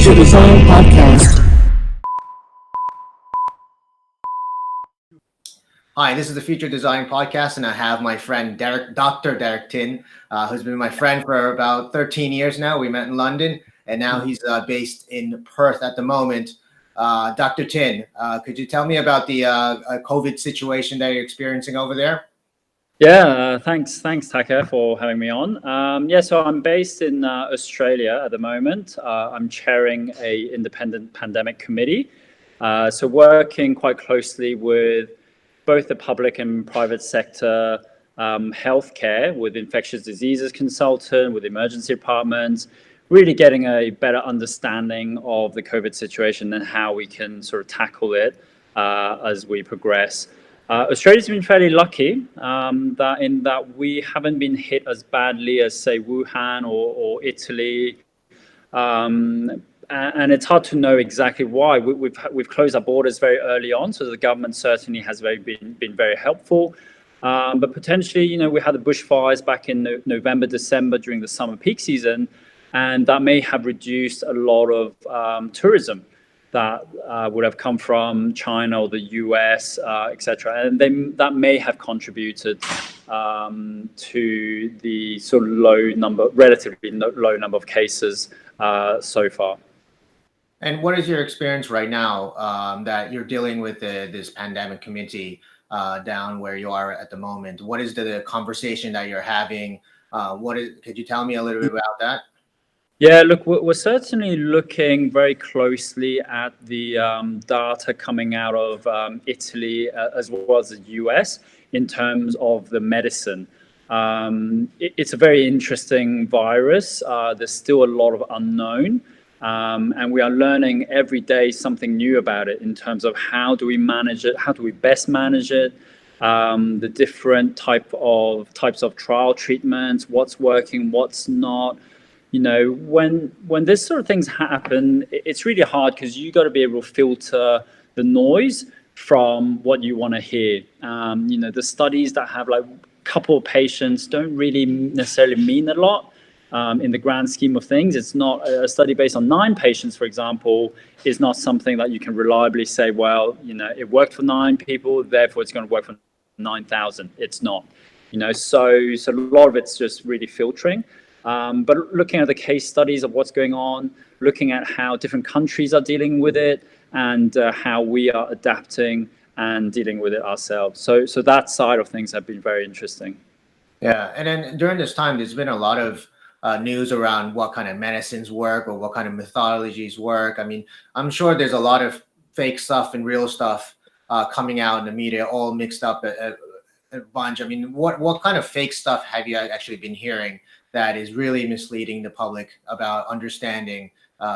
Future Design Podcast. Hi, this is the Future Design Podcast, and I have my friend Dr. Derrick Tin, who's been my friend for about 13 years now. We met in London, and now he's based in Perth at the moment. Dr. Tin, could you tell me about the COVID situation that you're experiencing over there? Yeah, thanks, Taka, for having me on. So I'm based in Australia at the moment. I'm chairing a independent pandemic committee, so working quite closely with both the public and private sector healthcare, with infectious diseases consultant, with emergency departments, really getting a better understanding of the COVID situation and how we can sort of tackle it as we progress. Australia's been fairly lucky that we haven't been hit as badly as, say, Wuhan or Italy, and it's hard to know exactly why. We've closed our borders very early on, so the government certainly has been very helpful. But potentially, we had the bushfires back in November, December during the summer peak season, and that may have reduced a lot of tourism that would have come from China or the US, etc. And that may have contributed to the sort of relatively low number of cases so far. And what is your experience right now that you're dealing with this pandemic committee down where you are at the moment? What is the conversation that you're having? Could you tell me a little bit about that? Yeah, look, we're certainly looking very closely at the data coming out of Italy as well as the US in terms of the medicine. It's a very interesting virus. There's still a lot of unknown, and we are learning every day something new about it in terms of how do we manage it, how do we best manage it, the different types of trial treatments, what's working, what's not. When this sort of things happen, it's really hard because you got to be able to filter the noise from what you want to hear. The studies that have like a couple of patients don't really necessarily mean a lot in the grand scheme of things. It's not a study based on 9 patients, for example, is not something that you can reliably say, well, it worked for 9 people, therefore it's going to work for 9,000. It's not. So a lot of it's just really filtering. But looking at the case studies of what's going on, looking at how different countries are dealing with it, and how we are adapting and dealing with it ourselves. So that side of things have been very interesting. Yeah, and then during this time, there's been a lot of news around what kind of medicines work or what kind of methodologies work. I mean, I'm sure there's a lot of fake stuff and real stuff coming out in the media, all mixed up a bunch. I mean, what kind of fake stuff have you actually been hearing that is really misleading the public about understanding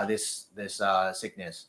this sickness?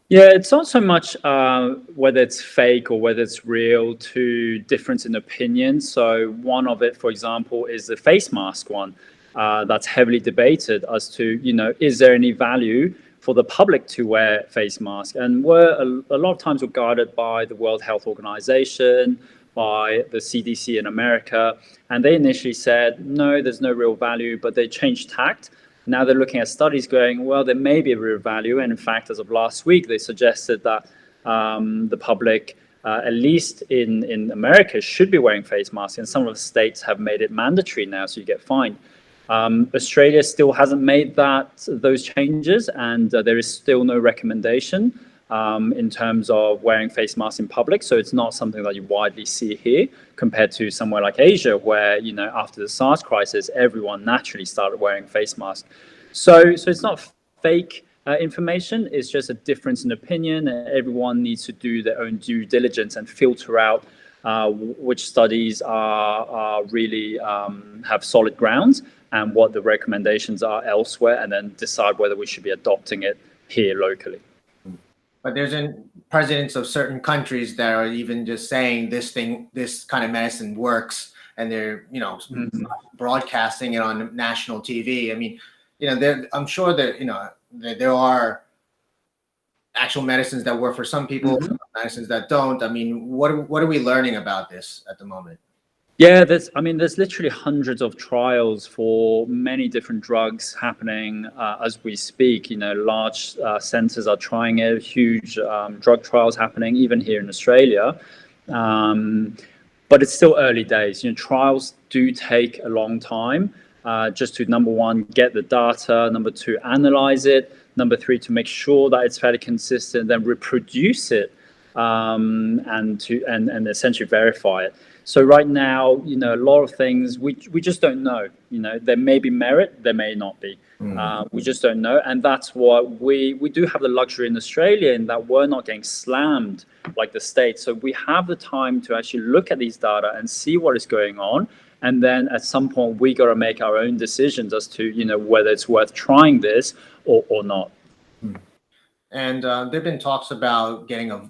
Yeah, it's not so much whether it's fake or whether it's real to difference in opinion. So one of it, for example, is the face mask one that's heavily debated as to, is there any value for the public to wear face masks? And a lot of times we're guided by the World Health Organization, by the CDC in America, and they initially said, no, there's no real value, but they changed tact. Now they're looking at studies going, well, there may be a real value. And in fact, as of last week, they suggested that the public, at least in America, should be wearing face masks. And some of the states have made it mandatory now, so you get fined. Australia still hasn't made those changes, and there is still no recommendation in terms of wearing face masks in public. So it's not something that you widely see here compared to somewhere like Asia, where, after the SARS crisis, everyone naturally started wearing face masks. So it's not fake information. It's just a difference in opinion. Everyone needs to do their own due diligence and filter out which studies are really have solid grounds and what the recommendations are elsewhere, and then decide whether we should be adopting it here locally. But there's presidents of certain countries that are even just saying this kind of medicine works, and they're broadcasting it on national TV. I mean, I'm sure that that there are actual medicines that work for some people, medicines that don't. I mean, what are we learning about this at the moment? Yeah, there's literally hundreds of trials for many different drugs happening as we speak. Large centers are trying it, huge drug trials happening, even here in Australia. Um, but it's still early days. Trials do take a long time just to, number one, get the data, number two, analyze it, number three, to make sure that it's fairly consistent, then reproduce it and essentially verify it. So right now, a lot of things we just don't know. There may be merit, there may not be. We just don't know, and that's what we do have the luxury in Australia, in that we're not getting slammed like the States. So we have the time to actually look at these data and see what is going on, and then at some point we got to make our own decisions as to whether it's worth trying this or not. And there've been talks about getting a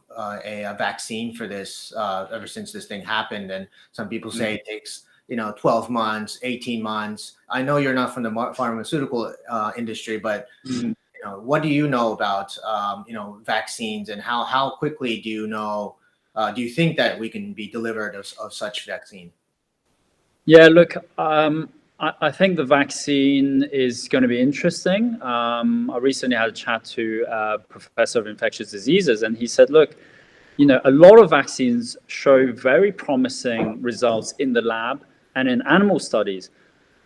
vaccine for this ever since this thing happened. And some people say it takes 12 months, 18 months. I know you're not from the pharmaceutical industry, but what do you know about vaccines, and how quickly do you think that we can be delivered of such vaccine? Yeah, look, I think the vaccine is going to be interesting. I recently had a chat to a professor of infectious diseases, and he said, look, a lot of vaccines show very promising results in the lab and in animal studies,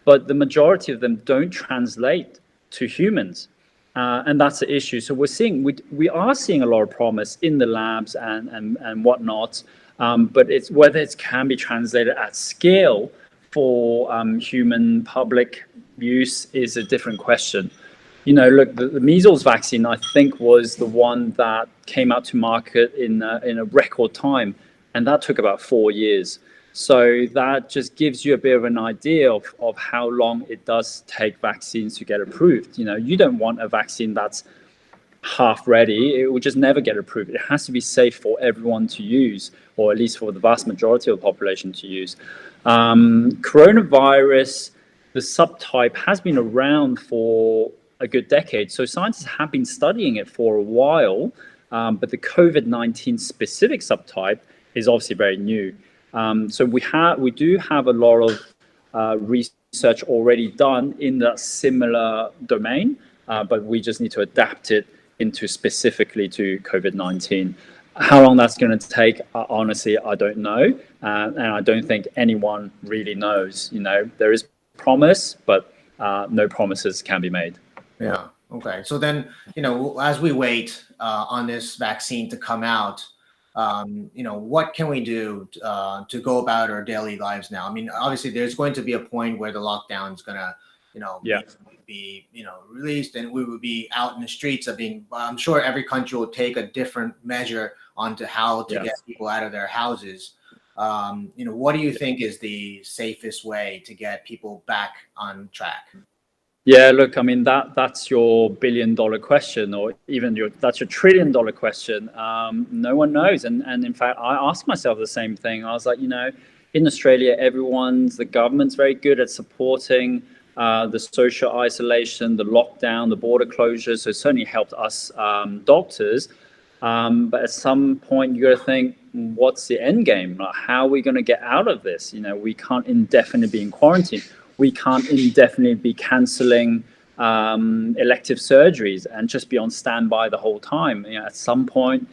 but the majority of them don't translate to humans. And that's the issue. So we are seeing a lot of promise in the labs and whatnot, but it's whether it can be translated at scale for human public use is a different question. Look, the measles vaccine, I think, was the one that came out to market in a record time, and that took about 4 years. So that just gives you a bit of an idea of how long it does take vaccines to get approved. You don't want a vaccine that's half ready. It will just never get approved. It has to be safe for everyone to use, or at least for the vast majority of the population to use. Coronavirus, the subtype, has been around for a good decade. So scientists have been studying it for a while, but the COVID-19 specific subtype is obviously very new. So we do have a lot of research already done in that similar domain, but we just need to adapt it into specifically to COVID-19. How long that's going to take, honestly, I don't know, and I don't think anyone really knows. There is promise, but no promises can be made. Yeah. Okay. So then, as we wait on this vaccine to come out, what can we do to go about our daily lives now? I mean, obviously, there's going to be a point where the lockdown is going to, be released, and we will be out in the streets I'm sure every country will take a different measure onto how to get people out of their houses. What do you think is the safest way to get people back on track? Yeah, look, I mean, that's your billion-dollar question, or even that's your trillion-dollar question. No one knows. And in fact, I asked myself the same thing. I was like, in Australia, the government's very good at supporting the social isolation, the lockdown, the border closures. So it certainly helped us doctors. But at some point, you got to think, what's the end game? Like, how are we going to get out of this? We can't indefinitely be in quarantine. We can't indefinitely be cancelling elective surgeries and just be on standby the whole time. At some point,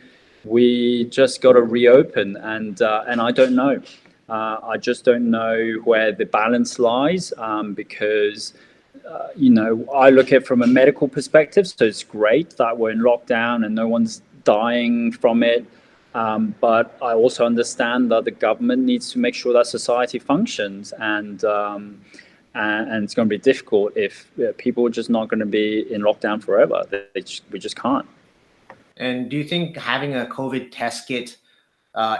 we just got to reopen, and I don't know. I just don't know where the balance lies, because I look at it from a medical perspective. So it's great that we're in lockdown and no one's dying from it. But I also understand that the government needs to make sure that society functions, and it's going to be difficult if people are just not going to be in lockdown forever. We just can't. And do you think having a COVID test kit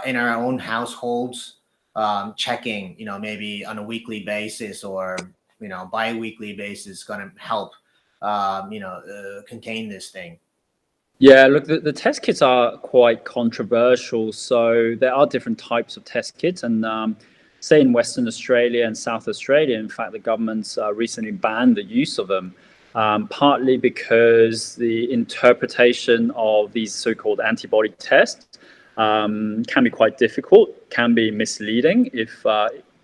in our own households, checking, maybe on a weekly basis or bi-weekly basis, is going to help contain this thing? Yeah, look, the test kits are quite controversial. So there are different types of test kits, and say in Western Australia and South Australia, in fact, the government's recently banned the use of them, partly because the interpretation of these so-called antibody tests can be quite difficult, can be misleading if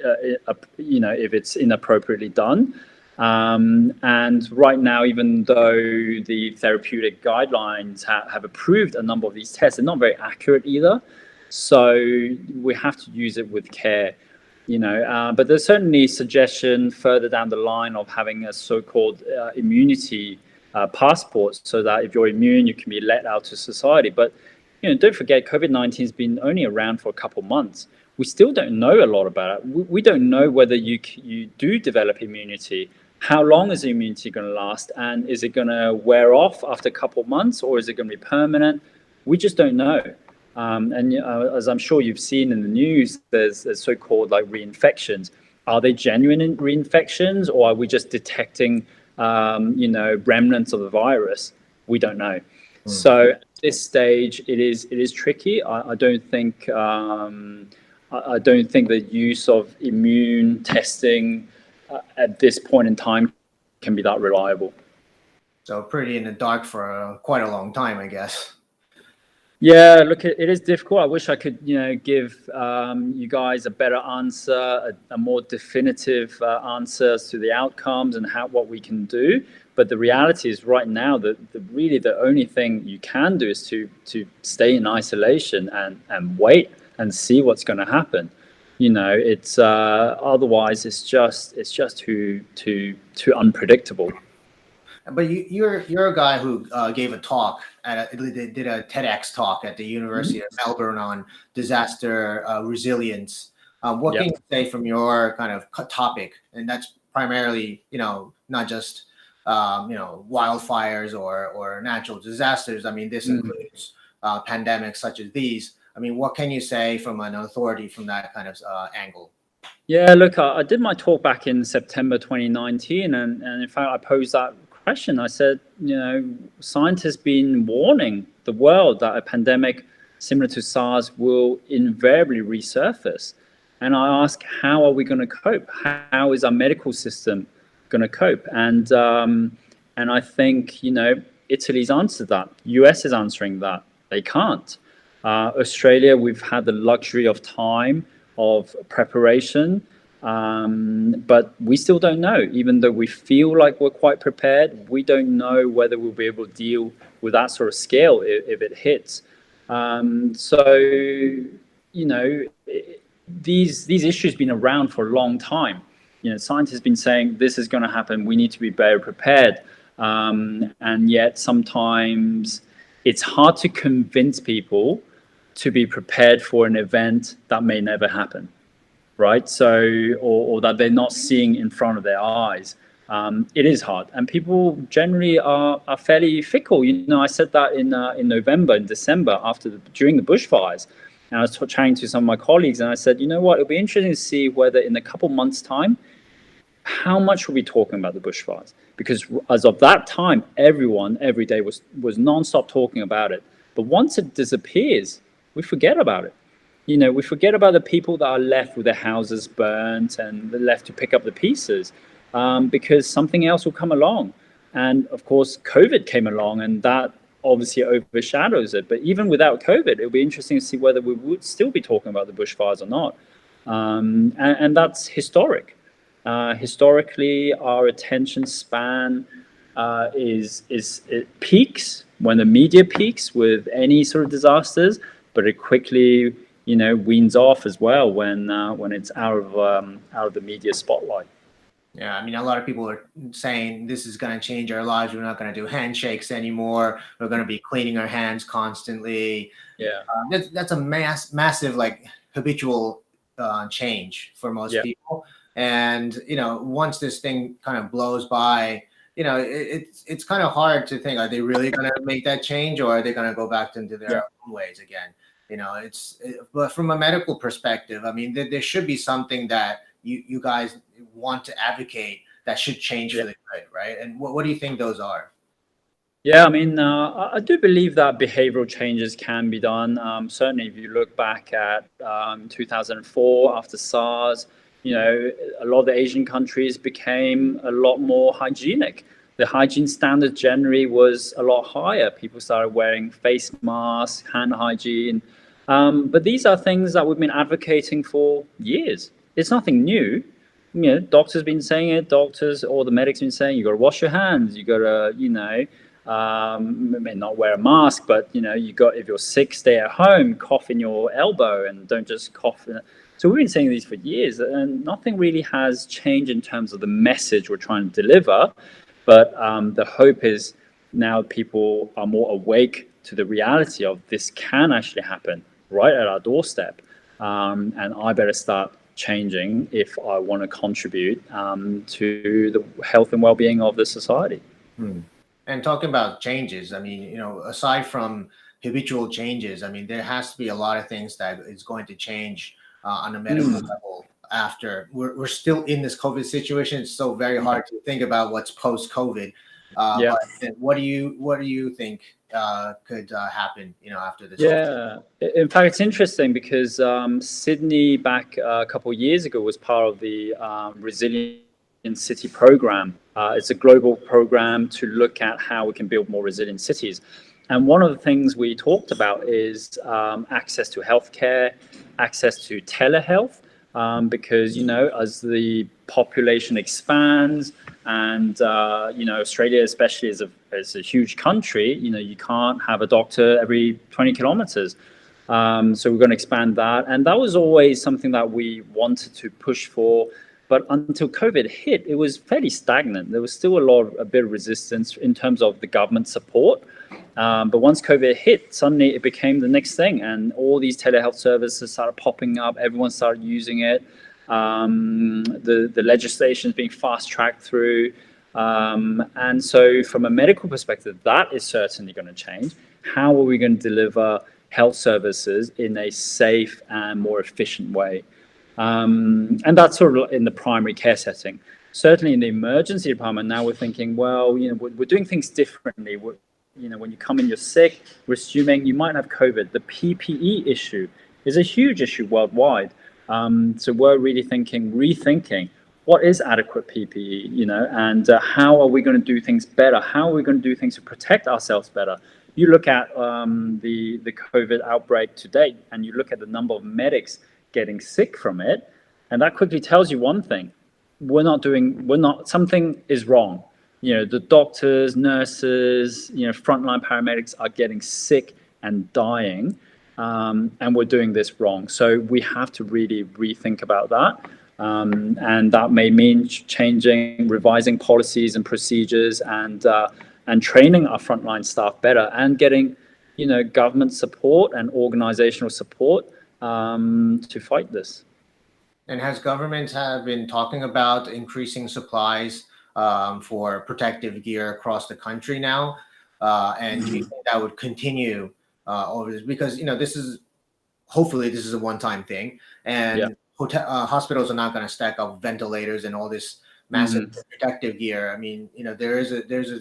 if it's inappropriately done. And right now, even though the therapeutic guidelines have approved a number of these tests, they're not very accurate either. So we have to use it with care, but there's certainly suggestion further down the line of having a so-called immunity passport, so that if you're immune, you can be let out to society. But don't forget, COVID-19 has been only around for a couple months. We still don't know a lot about it. We don't know whether you do develop immunity. How long is the immunity going to last? And is it going to wear off after a couple months, or is it going to be permanent? We just don't know. And as I'm sure you've seen in the news, there's so-called like reinfections. Are they genuine reinfections, or are we just detecting, remnants of the virus? We don't know. So at this stage, it is tricky. I don't think the use of immune testing at this point in time can be that reliable. So pretty in the dark for quite a long time, I guess. Yeah, look, it is difficult. I wish I could, give you guys a better answer, a more definitive answer to the outcomes and what we can do. But the reality is, right now, that really the only thing you can do is to stay in isolation and wait and see what's going to happen. It's otherwise it's just too unpredictable. But you're a guy who gave a talk did a TEDx talk at the University of Melbourne on disaster resilience. What can you say from your kind of topic? And that's primarily, not just wildfires or natural disasters. I mean, this includes pandemics such as these. I mean, what can you say from an authority from that kind of angle? Yeah, look, I did my talk back in September 2019, and in fact, I posed that question. I said, science has been warning the world that a pandemic similar to SARS will invariably resurface. And I asked, how are we going to cope? How is our medical system going to cope? And I think, Italy's answered that. US is answering that. They can't. Australia, we've had the luxury of time, of preparation, but we still don't know. Even though we feel like we're quite prepared, we don't know whether we'll be able to deal with that sort of scale if it hits. These issues have been around for a long time. Science has been saying this is going to happen. We need to be better prepared. And yet sometimes it's hard to convince people to be prepared for an event that may never happen, right? So, or that they're not seeing in front of their eyes. It is hard, and people generally are fairly fickle. I said that in November, in December, during the bushfires, and I was chatting to some of my colleagues, and I said, it'll be interesting to see whether in a couple months' time, how much we'll be talking about the bushfires, because as of that time, everyone every day was nonstop talking about it. But once it disappears, we forget about it. We forget about the people that are left with their houses burnt and left to pick up the pieces, because something else will come along. And of course, COVID came along, and that obviously overshadows it. But even without COVID, it'll be interesting to see whether we would still be talking about the bushfires or not. And that's historic. Historically, our attention span it peaks when the media peaks with any sort of disasters, but it quickly weans off as well when it's out of the media spotlight. Yeah, I mean, a lot of people are saying this is going to change our lives. We're not going to do handshakes anymore. We're going to be cleaning our hands constantly. Yeah, that's a massive like habitual change for most people. And once this thing kind of blows by, it's kind of hard to think, are they really going to make that change, or are they going to go back into their own ways again? But from a medical perspective, I mean, there should be something that you guys want to advocate that should change for the good, right? And what do you think those are? Yeah, I mean, I do believe that behavioral changes can be done. Certainly, if you look back at 2004 after SARS, a lot of the Asian countries became a lot more hygienic. The hygiene standard generally was a lot higher. People started wearing face masks, hand hygiene. But these are things that we've been advocating for years. It's nothing new. Doctors been saying it. Doctors or the medics been saying you got to wash your hands. You got to, may not wear a mask, but if you're sick, stay at home, cough in your elbow, and don't just cough. So we've been saying these for years, and nothing really has changed in terms of the message we're trying to deliver. But the hope is now people are more awake to the reality of this can actually happen right at our doorstep, and I better start changing if I want to contribute to the health and well-being of the society. And talking about changes, I mean, aside from habitual changes, I mean, there has to be a lot of things that is going to change on a medical level after we're still in this COVID situation. It's so very hard to think about what's post-COVID. But what do you think could happen, after this? Yeah, in fact, it's interesting because Sydney back a couple of years ago was part of the Resilient City program. It's a global program to look at how we can build more resilient cities. And one of the things we talked about is access to healthcare, access to telehealth, because, as the population expands and, Australia especially is a huge country, you can't have a doctor every 20 kilometers. So we're going to expand that. And that was always something that we wanted to push for. But until COVID hit, it was fairly stagnant. There was still a bit of resistance in terms of the government support. But once COVID hit, suddenly it became the next thing. And all these telehealth services started popping up. Everyone started using it. The legislation is being fast-tracked through. And so from a medical perspective, that is certainly going to change. How are we going to deliver health services in a safe and more efficient way? And that's sort of in the primary care setting. Certainly in the emergency department, now we're thinking, well, we're doing things differently. When you come in, you're sick, we're assuming you might have COVID. The PPE issue is a huge issue worldwide. So we're really rethinking what is adequate PPE, and how are we going to do things better? How are we going to do things to protect ourselves better? You look at the COVID outbreak to date, and you look at the number of medics getting sick from it, and that quickly tells you one thing: something is wrong. The doctors, nurses, frontline paramedics are getting sick and dying, and we're doing this wrong. So we have to really rethink about that, and that may mean revising policies and procedures, and training our frontline staff better, and getting, government support and organizational support to fight this. And has governments have been talking about increasing supplies for protective gear across the country now? And do you think that would continue over this? Because hopefully this is a one-time thing, and hospitals are not going to stack up ventilators and all this massive protective gear. I mean, there's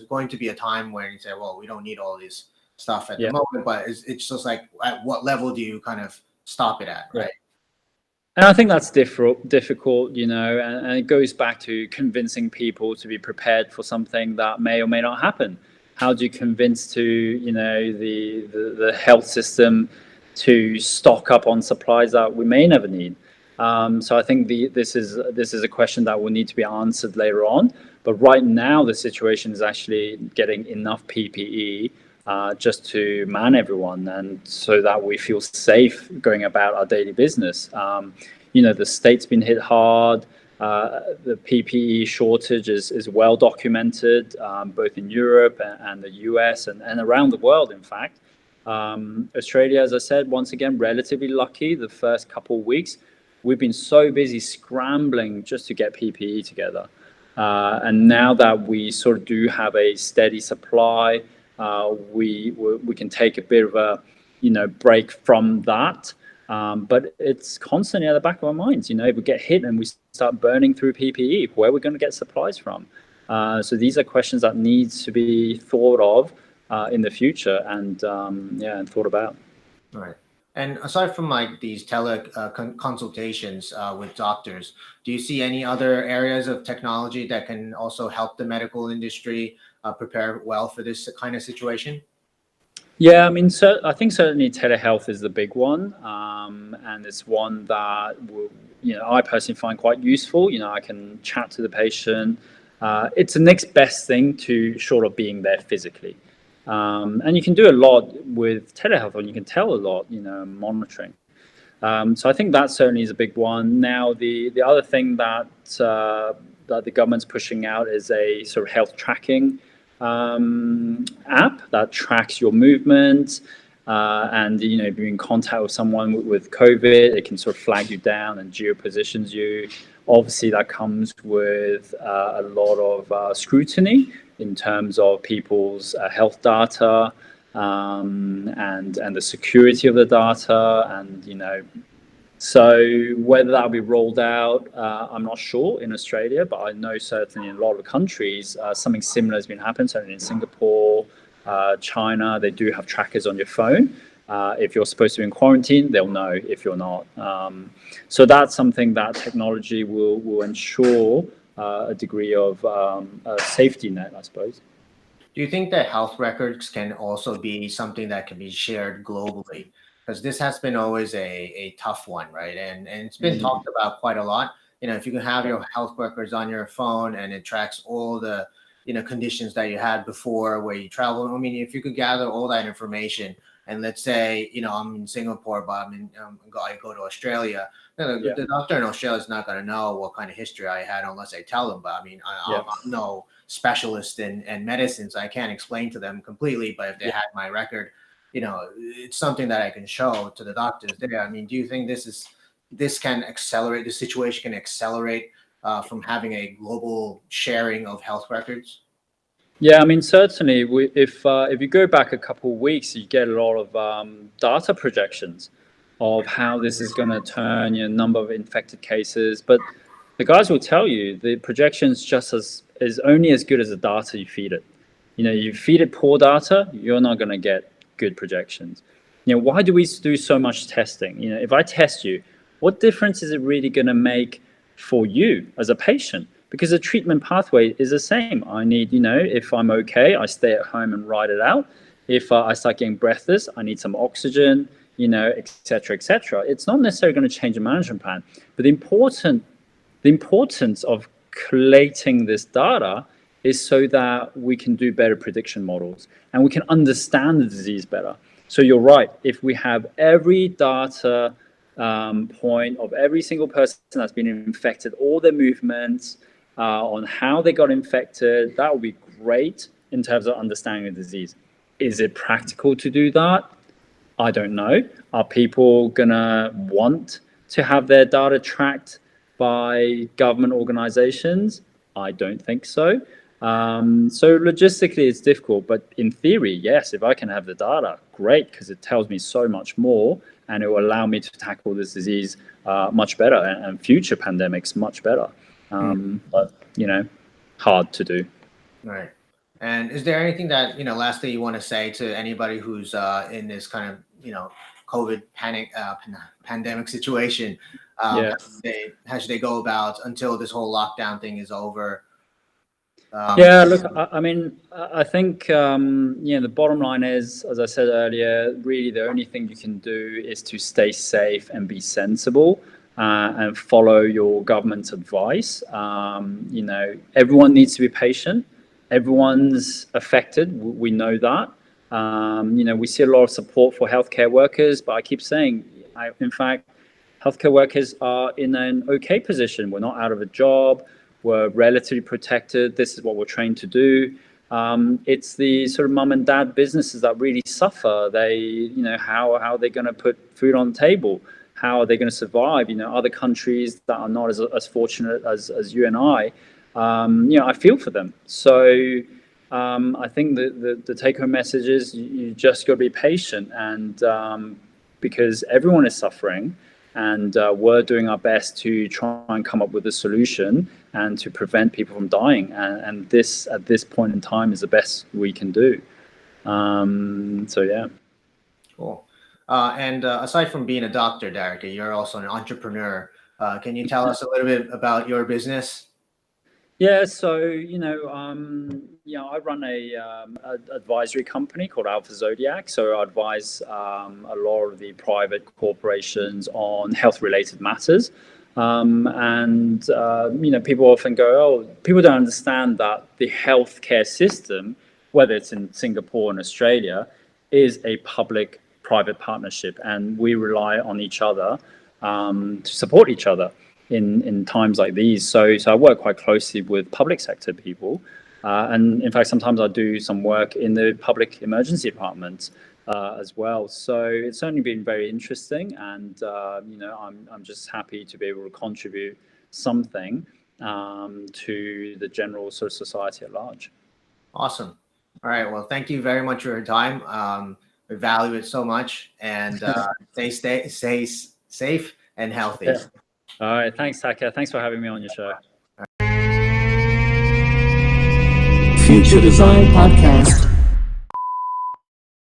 going to be a time where you say, well, we don't need all this stuff at the moment, but it's just like, at what level do you kind of stop it at, right? And I think that's difficult, and it goes back to convincing people to be prepared for something that may or may not happen. How do you convince the health system to stock up on supplies that we may never need? So I think this is a question that will need to be answered later on. But right now, the situation is actually getting enough PPE just to man everyone, and so that we feel safe going about our daily business. The state's been hit hard. The PPE shortage is well documented, both in Europe and the US and around the world, in fact. Australia, as I said, once again, relatively lucky. The first couple of weeks, we've been so busy scrambling just to get PPE together. And now that we sort of do have a steady supply, we can take a bit of a break from that, but it's constantly at the back of our minds. If we get hit and we start burning through PPE, where are we going to get supplies from? So these are questions that need to be thought of in the future, and thought about. Right. And aside from like these consultations with doctors, do you see any other areas of technology that can also help the medical industry prepare well for this kind of situation? Yeah, I mean, I think certainly telehealth is the big one, and it's one that I personally find quite useful. I can chat to the patient. It's the next best thing to short of being there physically, and you can do a lot with telehealth, and you can tell a lot. Monitoring. So I think that certainly is a big one. Now, the other thing that the government's pushing out is a sort of health tracking app that tracks your movement. And if you're in contact with someone with COVID, it can sort of flag you down and geopositions you. Obviously, that comes with a lot of scrutiny in terms of people's health data, and the security of the data, and so whether that'll be rolled out, I'm not sure in Australia, but I know certainly in a lot of countries something similar has been happening. Certainly in Singapore, China, they do have trackers on your phone. If you're supposed to be in quarantine, they'll know if you're not. So that's something that technology will ensure a degree of a safety net, I suppose. Do you think that health records can also be something that can be shared globally? Because this has been always a tough one, right? And it's been talked about quite a lot. If you can have your health records on your phone and it tracks all the, conditions that you had before where you travel. I mean, if you could gather all that information and let's say, I'm in Singapore, but I go to Australia. The doctor in Australia is not going to know what kind of history I had unless I tell them. But I mean, I'm no specialist in medicine, so I can't explain to them completely. But if they had my record, it's something that I can show to the doctors there. I mean, do you think this can accelerate, the situation can accelerate from having a global sharing of health records? Yeah, I mean, certainly, if you go back a couple of weeks, you get a lot of data projections of how this is going to turn, number of infected cases. But the guys will tell you the projections just is only as good as the data you feed it. You feed it poor data, you're not going to get good projections. Why do we do so much testing? If I test you, what difference is it really going to make for you as a patient? Because the treatment pathway is the same. I need, if I'm okay, I stay at home and ride it out. If I start getting breathless, I need some oxygen, et cetera, et cetera. It's not necessarily going to change the management plan, but the importance of collating this data is so that we can do better prediction models and we can understand the disease better. So you're right. If we have every data point of every single person that's been infected, all their movements, on how they got infected, that would be great in terms of understanding the disease. Is it practical to do that? I don't know. Are people gonna want to have their data tracked by government organizations? I don't think so. So logistically, it's difficult, but in theory, yes, if I can have the data, great, because it tells me so much more and it will allow me to tackle this disease much better and future pandemics much better. But, hard to do. Right. And is there anything that, lastly, you want to say to anybody who's in this kind of, COVID pandemic situation? Yeah. How should they go about until this whole lockdown thing is over? Yeah, look, I mean, I think, the bottom line is, as I said earlier, really the only thing you can do is to stay safe and be sensible and follow your government's advice. Everyone needs to be patient. Everyone's affected. We know that. We see a lot of support for healthcare workers, but I keep saying, in fact, healthcare workers are in an okay position. We're not out of a job. We're relatively protected. This is what we're trained to do. It's the sort of mum and dad businesses that really suffer. They, how are they going to put food on the table? How are they going to survive? Other countries that are not as fortunate as you and I feel for them. So I think the take-home message is you just got to be patient, and because everyone is suffering. And we're doing our best to try and come up with a solution and to prevent people from dying. And this, at this point in time, is the best we can do. So, yeah. Cool. And aside from being a doctor, Derrick, you're also an entrepreneur. Can you tell us a little bit about your business? Yeah, so I run a advisory company called Alpha Zodiac. So I advise a lot of the private corporations on health-related matters, people often go, "Oh, people don't understand that the healthcare system, whether it's in Singapore and Australia, is a public-private partnership, and we rely on each other to support each other in times like these." So I work quite closely with public sector people, and in fact, sometimes I do some work in the public emergency department as well. So it's certainly been very interesting, and I'm just happy to be able to contribute something to the general sort of society at large. Awesome. All right. Well, thank you very much for your time. We value it so much, and stay safe and healthy. Yeah. All right. Thanks, Taka. Thanks for having me on your show. Future Design Podcast.